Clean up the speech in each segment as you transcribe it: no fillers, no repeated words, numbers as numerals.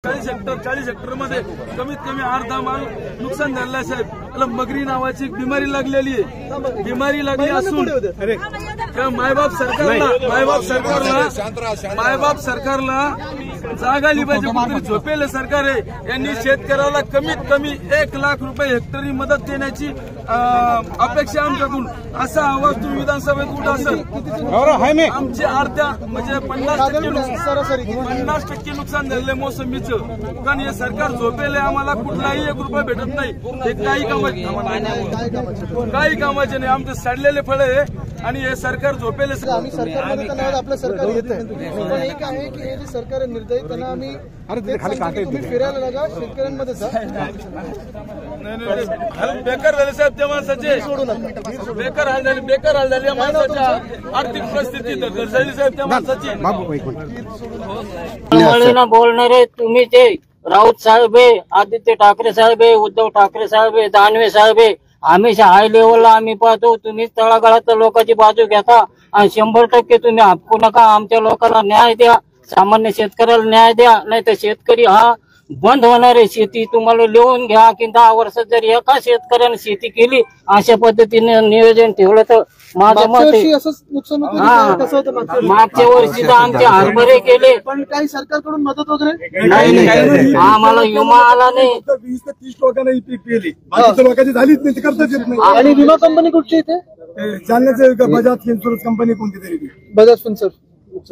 40 hectare मध्ये कमीत कमी अर्धा माल नुकसान झालेलं आहे साहेब. त्याला मगरी नावाची एक बिमारी लागलेली आहे. बिमारी लागली असून मायबाप सरकारला जागा आली पाहिजे. कुठेतरी झोपेल सरकार आहे. यांनी शेतकऱ्याला कमीत कमी 1 लाख रुपये हेक्टरी मदत देण्याची अपेक्षा आमच्याकडून. असा आवाज तुम्ही विधानसभेत कुठं असेल. आमचे अर्ध्या म्हणजे 50% नुकसान झालेलं मोसंबीचं. कारण हे सरकार झोपेल आहे. आम्हाला कुठलाही 1 रुपया भेटत नाही. हे काही कामाचे नाही. आमचे सडलेले फळ आहे आणि हे सरकार झोपेल. आम्ही सरकारमध्ये तर आपलं सरकार येत आहे, पण एक आहे की हे जे सरकार निर्दयी त्यांना आम्ही तुम्ही फिरायला लागा शेतकऱ्यांमध्ये जा. बेकार झाले साहेब त्या माणसाचे. बेकार हाल झाले या माणसाच्या. आर्थिक परिस्थिती घरसाली साहेब त्या माणसाची. बोलणारे तुम्ही ते राऊत साहेब आहे, आदित्य ठाकरे साहेब आहे, उद्धव ठाकरे साहेब आहे, दानवे साहेब आहे. हमेशा हाय लेवलला आम्ही पाहतो. तुम्ही तळागाळात लोकांची बाजू घेता आणि 100% तुम्ही आपकू नका. आमच्या लोकांना न्याय द्या, सामान्य शेतकऱ्याला न्याय द्या. नाही तर शेतकरी हा बंद होणार आहे. शेती तुम्हाला लिहून घ्या की 10 वर्षात जर एका शेतकऱ्याने शेती केली अशा पद्धतीने नियोजन ठेवलं तर माझं मत आहे. मागच्या वर्षी तर आमचे हरभरे केले पण काही सरकारकडून मदत वगैरे नाही. आम्हाला विमा आला नाही. 20 ते 30 लोकांना पीक पेली. लोकांची झालीच नाही. ते करताच येत नाही. आणि विमा कंपनी कुठची इथे जालन्याचे बजाज इन्शुरन्स कंपनी कोणती तरी. बजाज फिन्सर्व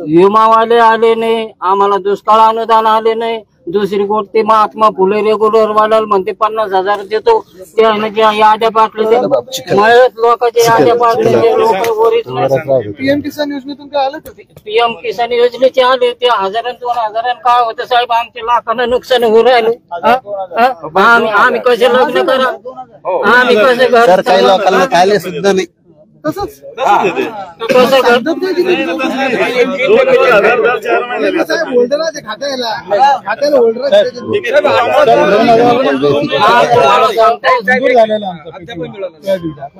विमावाले आले नाही. आम्हाला दुष्काळ अनुदान आले नाही. दुसरी गोष्ट महात्मा फुले रेग्युलर वाल्याला म्हणते 50,000 देतो. त्याने याद्या पाठले मयत लोकांच्या याद्या पाठले. लोक वरीच नाही. पीएम किसान योजनेतून काय आलं. पीएम किसान योजनेचे आले ते 1000 2,000 काय होतं साहेब. आमच्या लाखांना नुकसान होऊ राहिलं. आम्ही कसे लग्न करा. आम्ही कसे घर काही लोकांना खायला सुद्धा नाही. तसंच खात्याला होल्डर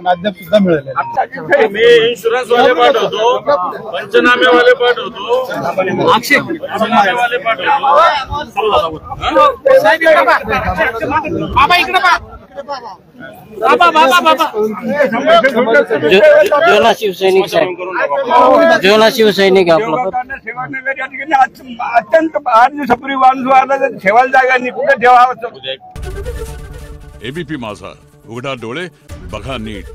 अद्याप सुद्धा मिळाले. मी इन्शुरन्स वाले पाठवतो, पंचनामेवाले पाठवतो, पंचनामेवाले पाठवतो. जेवणा शिवसैनिक साहेब. जेवणा शिवसैनिक आपला अत्यंत 8 दिवसापूर्वी माणूस ठेवायला जागा नाही. कुठे ठेवावं. एबीपी माझा, उघडा डोळे बघा नीट.